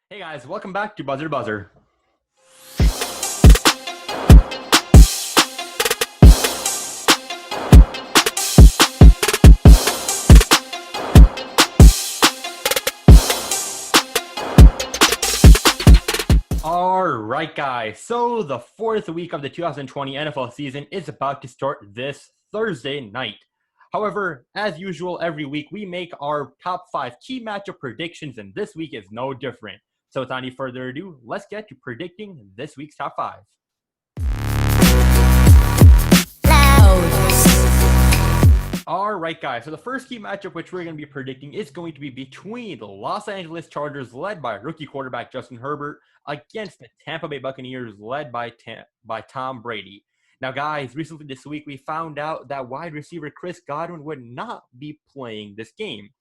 Hey guys, welcome back to Buzzer Buzzer. All right, guys. So the fourth week of the 2020 NFL season is about to start this Thursday night. However, as usual, every week we make our top five key matchup predictions, and this week is no different. So without any further ado, let's get to predicting this week's top five. All right, guys. So the first key matchup which we're going to be predicting is going to be between the Los Angeles Chargers, led by rookie quarterback Justin Herbert, against the Tampa Bay Buccaneers, led by Tom Brady. Now, guys, recently this week we found out that wide receiver Chris Godwin would not be playing this game,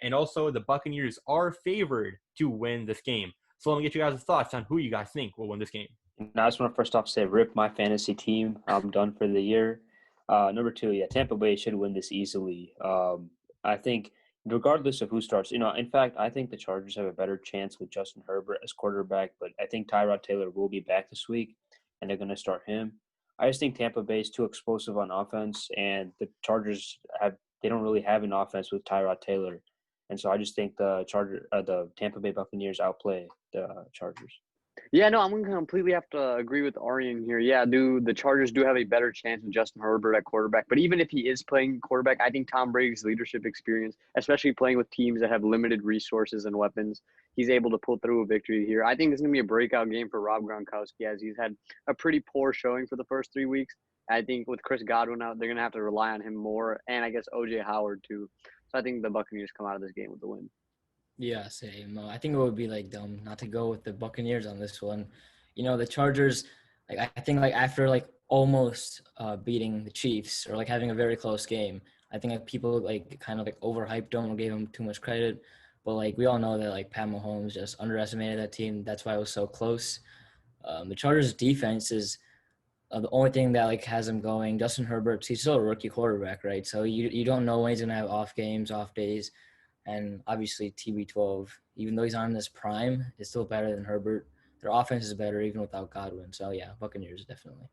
and also the Buccaneers are favored to win this game. So let me get you guys' thoughts on who you guys think will win this game. And I just want to first off say, rip my fantasy team. I'm done for the year. Number two, yeah, Tampa Bay should win this easily. I think, regardless of who starts, in fact, I think the Chargers have a better chance with Justin Herbert as quarterback, but I think Tyrod Taylor will be back this week, and they're going to start him. I just think Tampa Bay is too explosive on offense, and the Chargers they don't really have an offense with Tyrod Taylor, and so I just think the Tampa Bay Buccaneers outplay the Chargers. Yeah, no, I'm going to completely have to agree with Arian here. Yeah, the Chargers do have a better chance with Justin Herbert at quarterback. But even if he is playing quarterback, I think Tom Brady's leadership experience, especially playing with teams that have limited resources and weapons, he's able to pull through a victory here. I think this is going to be a breakout game for Rob Gronkowski, as he's had a pretty poor showing for the first 3 weeks. I think with Chris Godwin out, they're going to have to rely on him more, and I guess O.J. Howard too. So I think the Buccaneers come out of this game with the win. Yeah, same. I think it would be dumb not to go with the Buccaneers on this one. The Chargers, I think after almost beating the Chiefs or having a very close game, I think people kind of overhyped them or gave them too much credit. But we all know that Pat Mahomes just underestimated that team. That's why it was so close. The Chargers defense is the only thing that has him going. Justin Herbert, he's still a rookie quarterback, right? So you don't know when he's gonna have off games, off days. And obviously TB12, even though he's on this prime, is still better than Herbert. Their offense is better even without Godwin. So, yeah, Buccaneers definitely.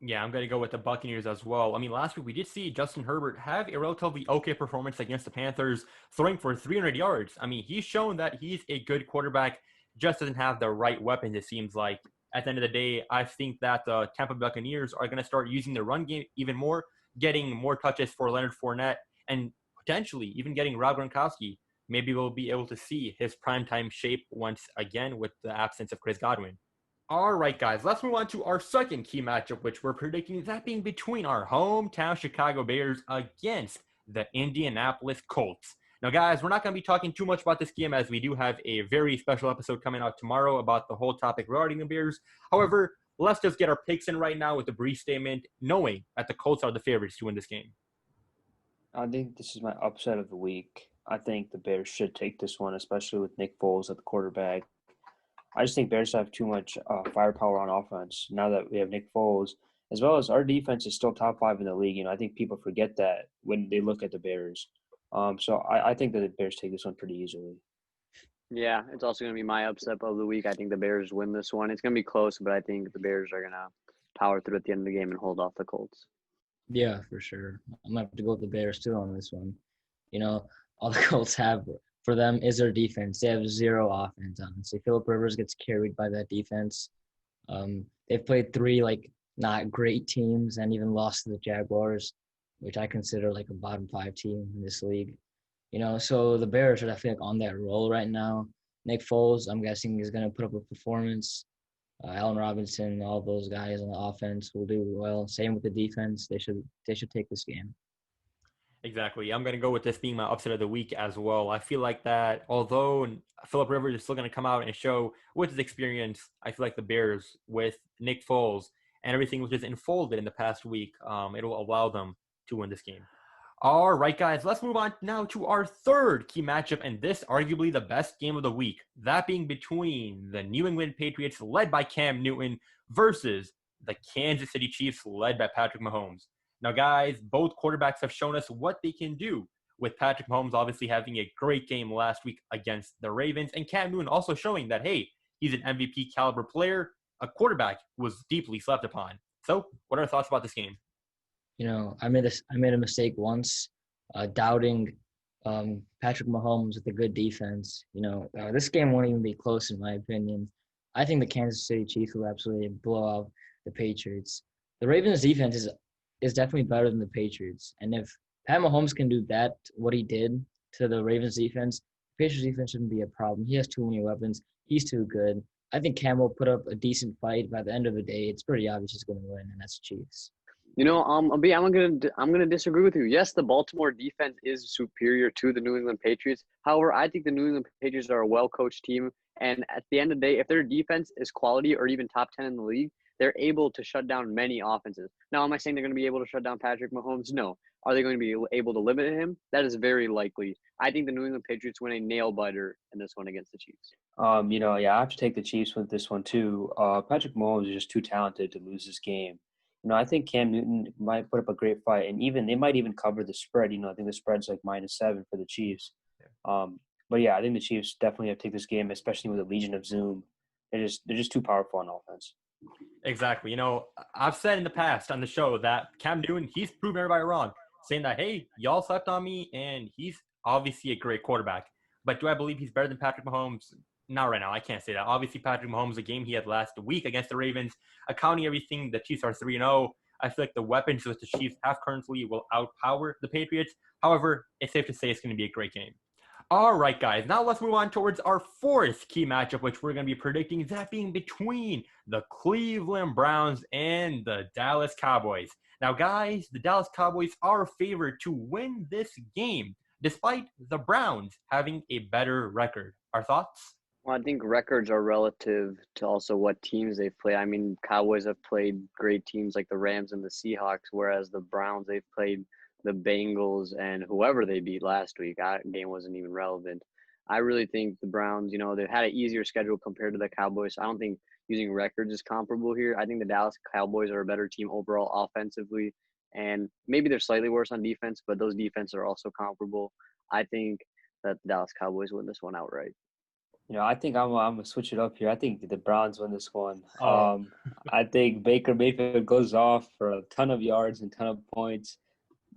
Yeah, I'm going to go with the Buccaneers as well. I mean, last week we did see Justin Herbert have a relatively okay performance against the Panthers, throwing for 300 yards. I mean, he's shown that he's a good quarterback, just doesn't have the right weapons, it seems like. At the end of the day, I think that the Tampa Buccaneers are going to start using the run game even more, getting more touches for Leonard Fournette, and potentially even getting Rob Gronkowski. Maybe we'll be able to see his primetime shape once again with the absence of Chris Godwin. All right, guys, let's move on to our second key matchup, which we're predicting, that being between our hometown Chicago Bears against the Indianapolis Colts. Now, guys, we're not going to be talking too much about this game, as we do have a very special episode coming out tomorrow about the whole topic regarding the Bears. However, let's just get our picks in right now with a brief statement, knowing that the Colts are the favorites to win this game. I think this is my upset of the week. I think the Bears should take this one, especially with Nick Foles at the quarterback. I just think Bears have too much firepower on offense now that we have Nick Foles, as well as our defense is still top 5 in the league. I think people forget that when they look at the Bears. So I think that the Bears take this one pretty easily. Yeah, it's also going to be my upset of the week. I think the Bears win this one. It's going to be close, but I think the Bears are going to power through at the end of the game and hold off the Colts. Yeah, for sure. I'm going to have to go with the Bears too on this one. All the Colts have for them is their defense. They have zero offense, honestly. Phillip Rivers gets carried by that defense. They've played 3 not great teams and even lost to the Jaguars, which I consider a bottom 5 team in this league. So the Bears are definitely on that roll right now. Nick Foles, I'm guessing, is going to put up a performance. Allen Robinson, all those guys on the offense will do well. Same with the defense. They should take this game. Exactly. I'm going to go with this being my upset of the week as well. I feel like that although Phillip Rivers is still going to come out and show with his experience, I feel like the Bears with Nick Foles and everything which has unfolded in the past week, it'll allow them to win this game. All right, guys, let's move on now to our third key matchup, and this arguably the best game of the week, that being between the New England Patriots led by Cam Newton versus the Kansas City Chiefs led by Patrick Mahomes. Now, guys, both quarterbacks have shown us what they can do, with Patrick Mahomes obviously having a great game last week against the Ravens, and Cam Newton also showing that, hey, He's an MVP caliber player, a quarterback who was deeply slept upon. So, what are your thoughts about this game? I made a mistake once, doubting Patrick Mahomes with a good defense. This game won't even be close in my opinion. I think the Kansas City Chiefs will absolutely blow out the Patriots. The Ravens defense is definitely better than the Patriots, and if Pat Mahomes can do that, what he did to the Ravens defense, the Patriots defense shouldn't be a problem. He has too many weapons. He's too good. I think Cam will put up a decent fight. By the end of the day, it's pretty obvious he's going to win, and that's the Chiefs. I'm gonna disagree with you. Yes, the Baltimore defense is superior to the New England Patriots. However, I think the New England Patriots are a well-coached team, and at the end of the day, if their defense is quality or even top 10 in the league, they're able to shut down many offenses. Now, am I saying they're going to be able to shut down Patrick Mahomes? No. Are they going to be able to limit him? That is very likely. I think the New England Patriots win a nail-biter in this one against the Chiefs. I have to take the Chiefs with this one too. Patrick Mahomes is just too talented to lose this game. I think Cam Newton might put up a great fight, and they might even cover the spread. I think the spread's like -7 for the Chiefs. But yeah, I think the Chiefs definitely have to take this game, especially with the Legion of Zoom. They're just too powerful on offense. Exactly. I've said in the past on the show that Cam Newton, he's proven everybody wrong, saying that, hey, y'all slept on me, and he's obviously a great quarterback. But do I believe he's better than Patrick Mahomes? Not right now. I can't say that. Obviously, Patrick Mahomes, the game he had last week against the Ravens, accounting everything, the Chiefs are 3-0. I feel like the weapons that the Chiefs have currently will outpower the Patriots. However, it's safe to say it's going to be a great game. All right, guys. Now let's move on towards our fourth key matchup, which we're going to be predicting, that being between the Cleveland Browns and the Dallas Cowboys. Now, guys, the Dallas Cowboys are favored to win this game, despite the Browns having a better record. Our thoughts? Well, I think records are relative to also what teams they've played. I mean, Cowboys have played great teams like the Rams and the Seahawks, whereas the Browns, they've played the Bengals and whoever they beat last week. That game wasn't even relevant. I really think the Browns, they've had an easier schedule compared to the Cowboys. I don't think using records is comparable here. I think the Dallas Cowboys are a better team overall offensively, and maybe they're slightly worse on defense, but those defenses are also comparable. I think that the Dallas Cowboys win this one outright. I think I'm gonna switch it up here. I think the Browns win this one. Oh. I think Baker Mayfield goes off for a ton of yards and ton of points.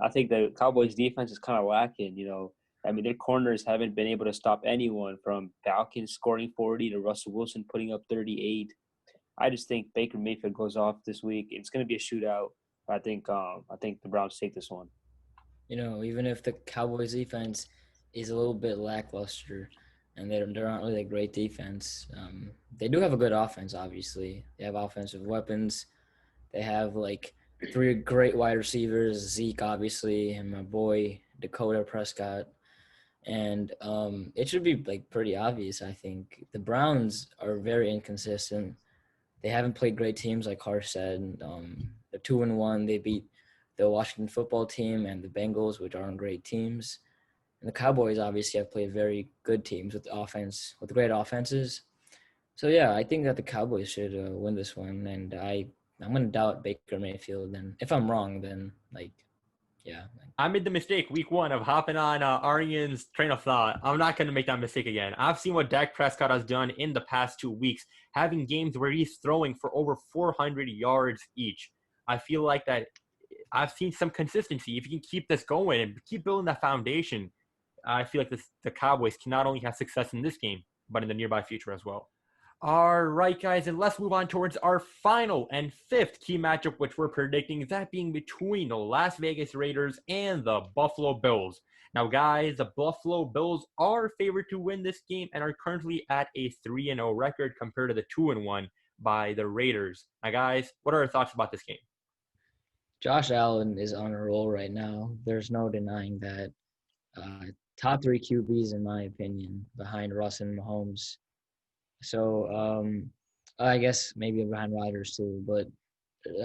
I think the Cowboys defense is kind of lacking. Their corners haven't been able to stop anyone, from Falcons scoring 40 to Russell Wilson putting up 38. I just think Baker Mayfield goes off this week. It's going to be a shootout. I think the Browns take this one. Even if the Cowboys defense is a little bit lackluster, and they're not really a great defense, they do have a good offense, obviously. They have offensive weapons. They have, 3 great wide receivers, Zeke, obviously, and my boy, Dakota Prescott. And it should be, pretty obvious, I think. The Browns are very inconsistent. They haven't played great teams, like Harsh said. They're 2-1. They beat the Washington football team and the Bengals, which aren't great teams. And the Cowboys obviously have played very good teams with great offenses. So, yeah, I think that the Cowboys should win this one. And I'm going to doubt Baker Mayfield. And if I'm wrong, then, yeah. I made the mistake week 1 of hopping on Arian's train of thought. I'm not going to make that mistake again. I've seen what Dak Prescott has done in the past 2 weeks, having games where he's throwing for over 400 yards each. I feel like that I've seen some consistency. If you can keep this going and keep building that foundation, I feel like the Cowboys can not only have success in this game, but in the nearby future as well. All right, guys, and let's move on towards our final and 5th key matchup, which we're predicting, that being between the Las Vegas Raiders and the Buffalo Bills. Now, guys, the Buffalo Bills are favored to win this game and are currently at a 3-0 record compared to the 2-1 by the Raiders. Now, guys, what are your thoughts about this game? Josh Allen is on a roll right now. There's no denying that. Top 3 QBs, in my opinion, behind Russ and Mahomes. So I guess maybe behind Rodgers too. But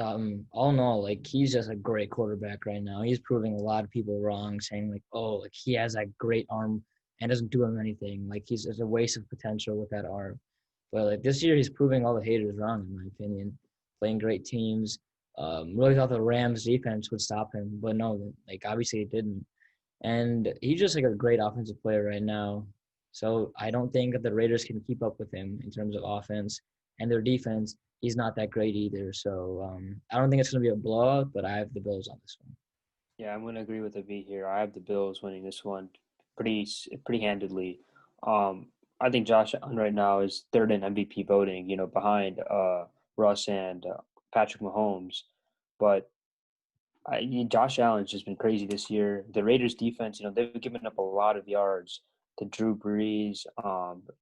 all in all, he's just a great quarterback right now. He's proving a lot of people wrong, saying he has that great arm and doesn't do him anything. It's a waste of potential with that arm. But this year, he's proving all the haters wrong, in my opinion. Playing great teams. Really thought the Rams defense would stop him, but no, obviously it didn't. And he's just a great offensive player right now. So I don't think that the Raiders can keep up with him in terms of offense, and their defense, he's not that great either. So I don't think it's going to be a blowout, but I have the Bills on this one. Yeah, I'm going to agree with the V here. I have the Bills winning this one pretty handedly. I think Josh Allen right now is third in MVP voting, behind Russ and Patrick Mahomes. But Josh Allen's just been crazy this year. The Raiders defense, they've given up a lot of yards to Drew Brees.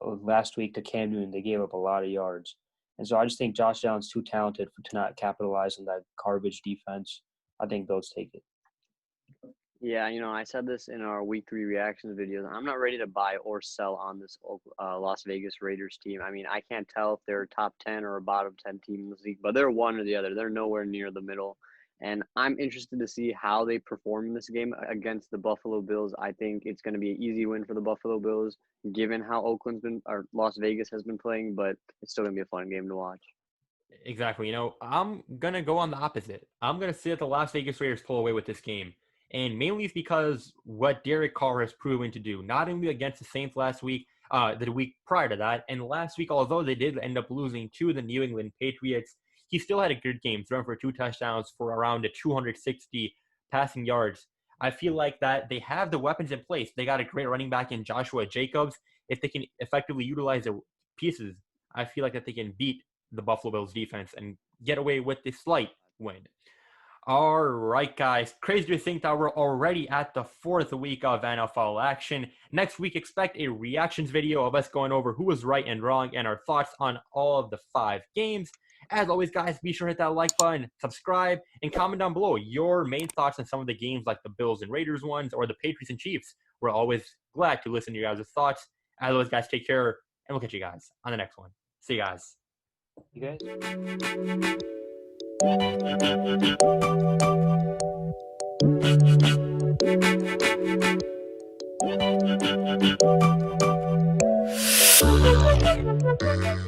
Last week to Cam Newton, they gave up a lot of yards. And so I just think Josh Allen's too talented to not capitalize on that garbage defense. I think Bills take it. Yeah, I said this in our week 3 reactions videos. I'm not ready to buy or sell on this Las Vegas Raiders team. I mean, I can't tell if they're a top 10 or a bottom 10 team in the league, but they're one or the other. They're nowhere near the middle. And I'm interested to see how they perform in this game against the Buffalo Bills. I think it's going to be an easy win for the Buffalo Bills, given how Las Vegas has been playing, but it's still going to be a fun game to watch. Exactly. I'm going to go on the opposite. I'm going to see that the Las Vegas Raiders pull away with this game. And mainly it's because what Derek Carr has proven to do, not only against the Saints last week, the week prior to that, and last week, although they did end up losing to the New England Patriots, he still had a good game, throwing for 2 touchdowns for around 260 passing yards. I feel like that they have the weapons in place. They got a great running back in Joshua Jacobs. If they can effectively utilize their pieces, I feel like that they can beat the Buffalo Bills defense and get away with this slight win. All right, guys. Crazy to think that we're already at the 4th week of NFL action. Next week, expect a reactions video of us going over who was right and wrong and our thoughts on all of the 5 games. As always, guys, be sure to hit that like button, subscribe, and comment down below your main thoughts on some of the games like the Bills and Raiders ones or the Patriots and Chiefs. We're always glad to listen to your guys' thoughts. As always, guys, take care, and we'll catch you guys on the next one. See you guys. You guys? Thank you.